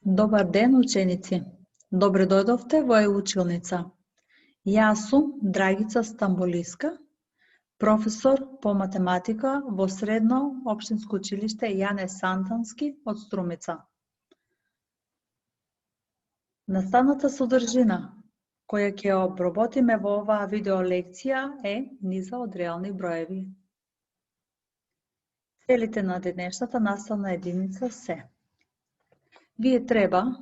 Добар ден, ученици! Добре дојдовте во училница. Јас сум Драгица Стамболиска, професор по математика во Средно општинско училиште Јане Сантански од Струмица. Наставната содржина која ќе обработиме во оваа видео лекција е низа од реални броеви. Целите на денешната наставна единица се: вие треба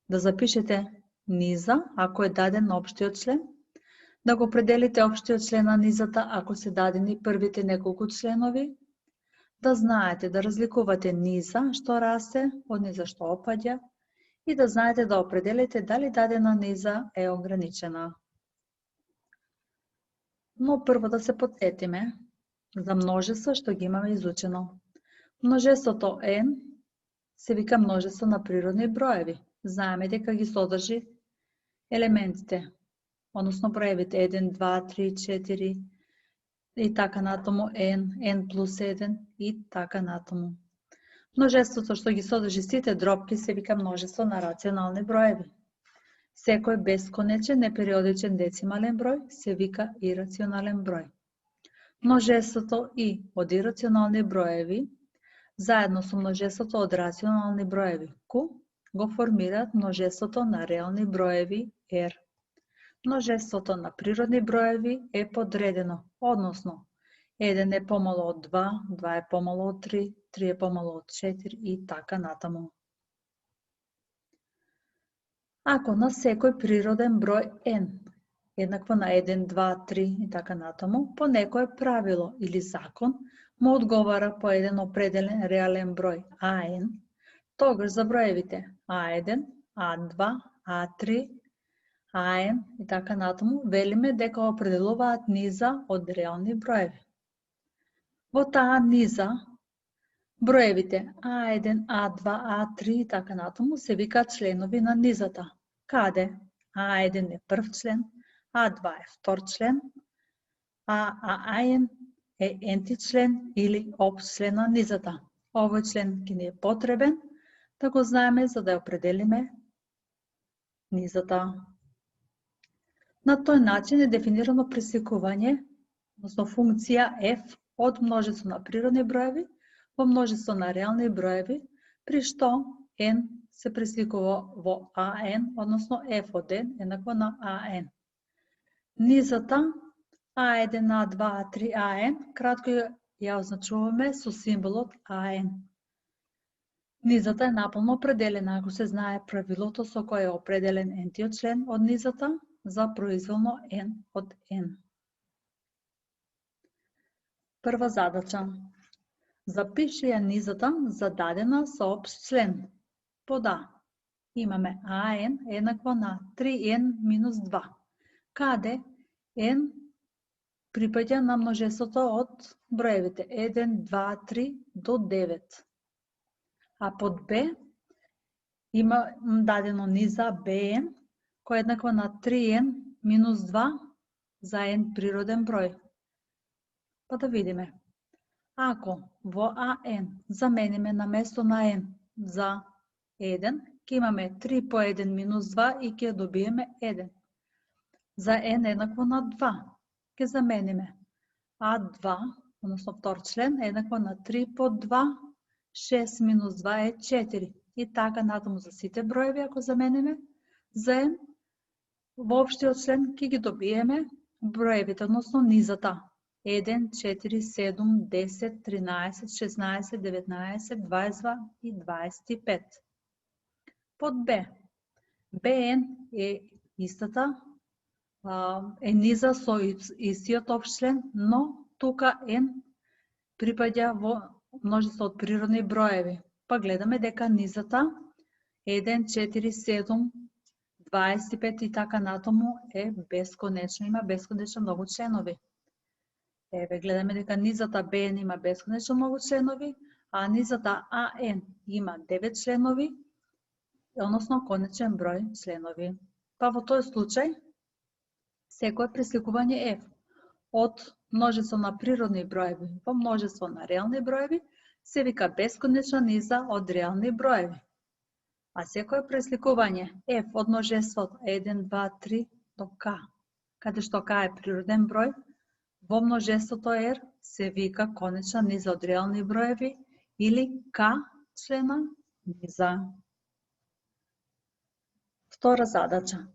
да запишете низа ако е даден општиот член, да го определите општиот член на низата ако се дадени првите неколку членови, да знаете да разликувате низа што расте од низа што опаѓа и да знаете да определите дали дадена низа е ограничена. Но прво да се потсетиме за множества што ги имаме изучено. Множеството n се вика множество на природни броеви. Знаеме дека ги содржи елементите, односно броевите 1, 2, 3, 4 и така натаму, n плюс 1 и така натаму. Множеството што ги содржи сите дробки се вика множество на рационални броеви. Секој бесконечен непериодичен децимален број се вика ирационален број. Множеството и од ирационални броеви заедно со множеството од рационални броеви Q го формираат множеството на реални броеви R. Множеството на природни броеви е подредено, односно 1 е помало од 2, 2 е помало од 3, 3 е помало од 4 и така натаму. Ако на секој природен број n еднакво на 1, 2, 3 и така натаму, по некое правило или закон му одговара по еден определен реален број AN, тогаш за броевите A1, A2, A3, AN и така натаму велиме дека определуваат низа од реални броеви. Во таа низа броевите A1, A2, A3 и така натаму се викаат членови на низата. Каде A1 е прв член, A2 е втор член, а AN е енти член или општ член на низата. Овој член ќе ни е потребен да го знаеме за да ја определиме низата. На тој начин е дефинирано пресликување, односно функција f од множество на природни броеви во множество на реални броеви, при што n се пресликува во an, односно f од n еднакво на an. Низата A1, A2, A3, AN, кратко ја означуваме со символот AN. Низата е наполно определена ако се знае правилото со кое е определен ентиот член од низата за произволно n од n. Прва задача. Запиши ја низата за дадена со општ член. Под А имаме AN еднакво на 3n минус 2, каде n припаѓа на множеството од броевите 1, 2, 3 до 9. А под Б има дадено низа Bn, која е еднаква на 3n минус 2 за n природен број. Па да видиме. Ако во AN замениме на место на n за 1, ќе имаме 3 по 1 минус 2 и ќе добиеме 1. За n еднакво на 2. Ќе замениме A2, односно втор член, еднакво на 3 по 2, 6 минус 2 е 4. И така натаму за сите броеви, ако замениме, за n, во општиот член ќе ги добиеме броевите, односно низата. 1, 4, 7, 10, 13, 16, 19, 22 и 25. Под Б. Bn е истата, е низа со истиот општ член, но тука n припаѓа во множество од природни броеви. Па гледаме дека низата 1, 4, 7, 25 и така натаму е бесконечно, има бесконечно многу членови. Еве гледаме дека низата Bn има бесконечно многу членови, а низата AN има 9 членови, односно конечен број членови. Па во тој случај секое пресликување f од множество на природни броеви во множество на реални броеви се вика бесконечна низа од реални броеви. А секое пресликување f од множеството 1, 2, 3 до k, каде што k е природен број, во множеството r се вика конечна низа од реални броеви или k члена низа. Втора задача.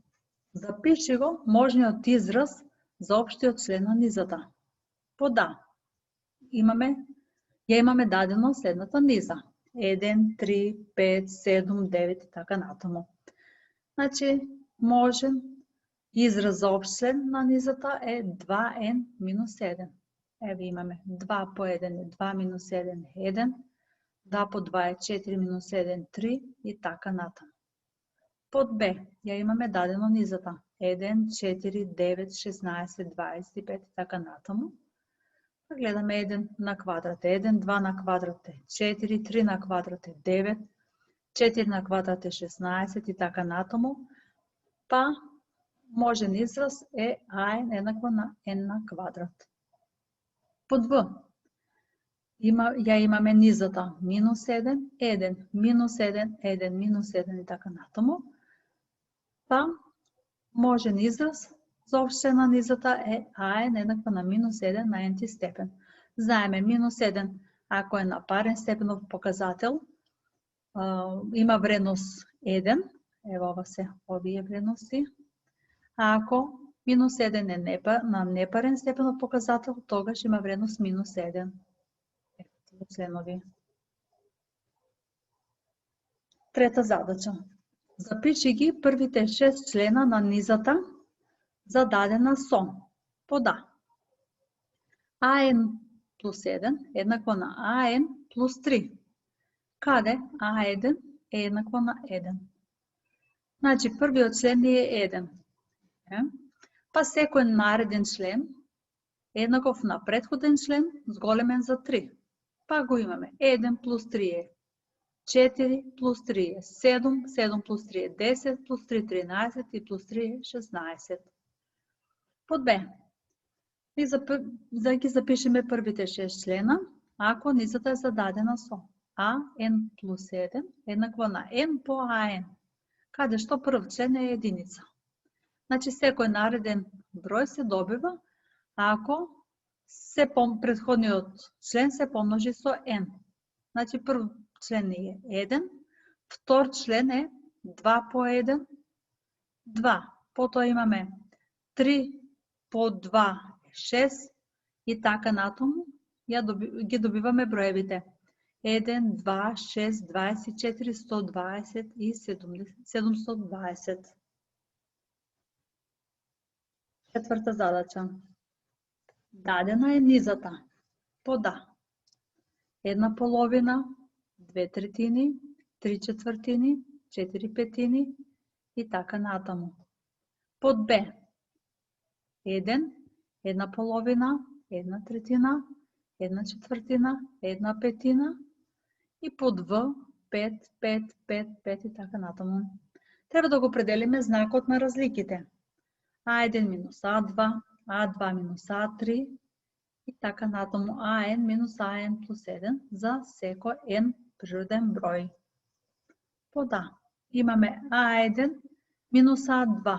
Запиши го можниот израз за општиот член на низата. Под А имаме дадено следната низа. 1, 3, 5, 7, 9 и така натаму. Значи, можен израз за општ член на низата е 2n минус 1. Еве имаме 2 по 1 е 2 минус 1 е 1, 2 по 2 е 4 минус 1 3 и така натаму. Под Б ја имаме дадено низата 1, 4, 9, 16, 25 и така натаму. Гледаме 1 на квадрат е 1, 2 на квадрат е 4, 3 на квадрат е 9, 4 на квадрат е 16 и така натаму. Па можен израз е АН еднакво на N на квадрат. Под В ја имаме низата минус 1, 1, минус 1, 1, минус 1 и така натаму. Па можен израз за општ член на низата е АН еднаква на минус 1 на n степен. Знаеме минус 1, ако е на парен степенов показател, има вредност 1, ево ова се овие вредности. А ако минус 1 е на непарен степенов показател, тогаш има вредност минус 1. Ето членови. Трета задача. Запиши ги првите 6 члена на низата за дадена со. Под А. АН плюс 1 еднакво на АН плюс 3. Каде А1 е еднакво на 1. Значи, првиот член е 1. Па секој нареден член е еднаков на претходен член зголемен за 3. Па го имаме 1 плюс 3 е 4 плюс 3 е 7, 7 плюс 3 е 10, плюс 3 е 13 и плюс 3 е 16. Под Б. За ги запишеме првите 6 члена, ако низата е зададена со А, N плюс 7 еднакво на N по АН, каде што прв член е единица. Значи, секој нареден број се добива ако претходниот член се помножи со N. Значи, прв член е 1, втор член е 2 по 1, 2. Потоа имаме 3 по 2 е 6 и така натаму ги добиваме броевите. 1, 2, 6, 24, 120 и 720. Четврта задача. Дадена е низата. Под А. 1/2, 2/3, 3/4, 4/5 и така натаму. Под Б. 1, 1/2, 1/3, 1/4, 1/5 и под В 5, 5, 5, 5 и така натаму. Треба да го определиме знакот на разликите. А1 минус А2, А2 минус А3 и така натаму АН минус АН плюс 1 за секој N природен број. Под А имаме А1 минус А2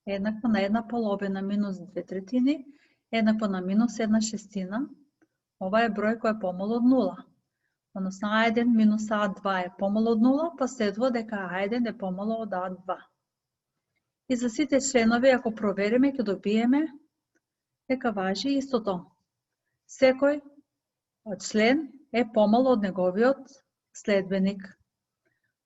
еднакво на 1/2 минус 2/3 еднакво на минус 1/6. Ова е број кој е помало од 0. Односно А1 минус А2 е помало од 0, па следува дека А1 е помало од А2. И за сите членови, ако провериме, ќе добиеме дека важи истото. Секој член е помало од неговиот следбеник.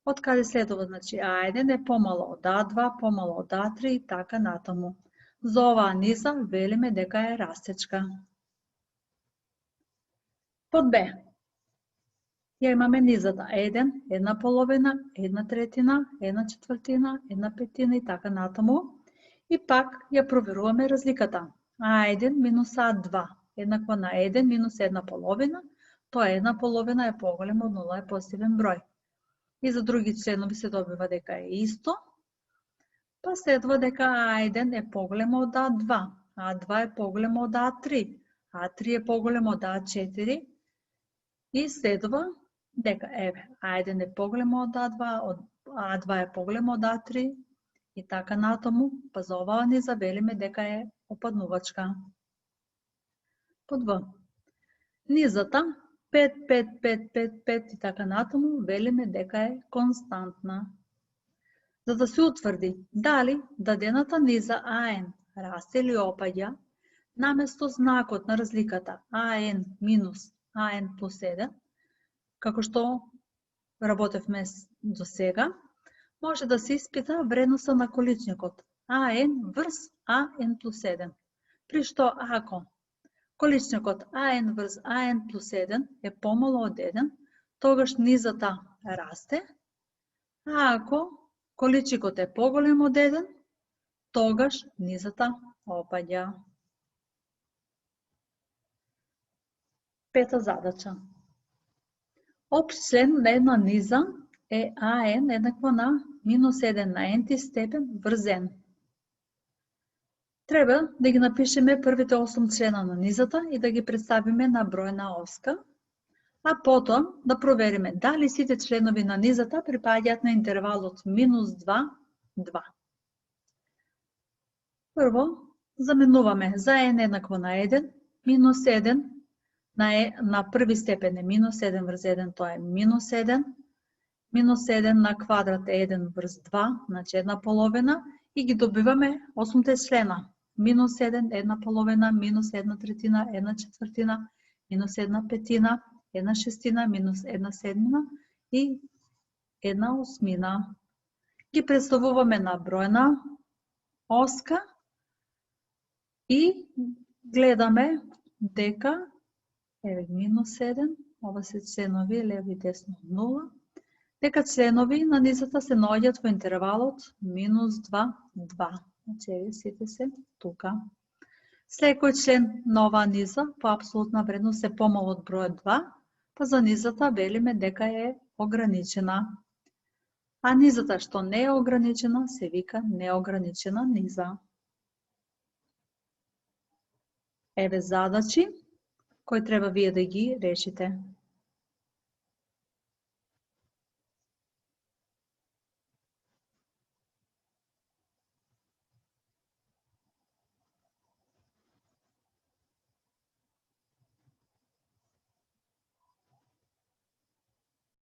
Од каде следува, значи А1 е помало од А2, помало од А3 и така натаму. За оваа низа велиме дека е растечка. Под Б. Ја имаме низата 1, 1/2, 1/3, 1/4, 1/5 и така натаму. И пак ја проверуваме разликата. А1 минус А2 еднакво на 1 минус 1/2, тоа 1/2 е поголемо од 0, е позитивен број. И за други членови се добива дека е исто. Па следува дека А1 е поголемо од А2, А2 е поголемо од А3, А3 е поголемо од А4 и следува дека A1 е поголемо од A2, A2 е поголемо од A3 и така натаму, па за оваа низа велиме дека е опаднувачка. Под В. Низата 5, 5, 5, 5, 5 и така натаму велиме дека е константна. За да се утврди дали дадената низа AN расте или опаѓа, наместо знакот на разликата AN минус AN плюс 1, како што работевме до сега, може да се испита вредноста на количникот AN врз AN плюс 1, при што ако количникот AN врз AN плюс 1 е помало од 1, тогаш низата расте, а ако количникот е поголем од 1, тогаш низата опаѓа. Пета задача. Општ член на една низа е AN еднаква на минус 1 на n степен врз n. Треба да ги напишеме првите 8 члена на низата и да ги представиме на бројна оска, а потоа да провериме дали сите членови на низата припаѓаат на интервалот минус 2, 2. Прво, заменуваме за n еднакво на 1, минус 1 на први степен е минус 1 врз 1, тоа е минус 1. Минус 1 на квадрат е 1 врз 2, значи една половина, и ги добиваме 8 члена. Минус 1, една половина, минус 1 третина, една четвртина, минус 1 петина, една шестина, минус 1 седмина и една осмина. Ги представуваме на бројна оска и гледаме дека минус 7, ова се членови лево и десно 0, дека членови на низата се наоѓаат во интервалот минус 2, 2. Значи, сите се тука. Секој член на оваа низа по апсолутна вредност е помал од бројот 2, па за низата велиме дека е ограничена. А низата што не е ограничена се вика неограничена низа. Еве задачи кои треба вие да ги решите.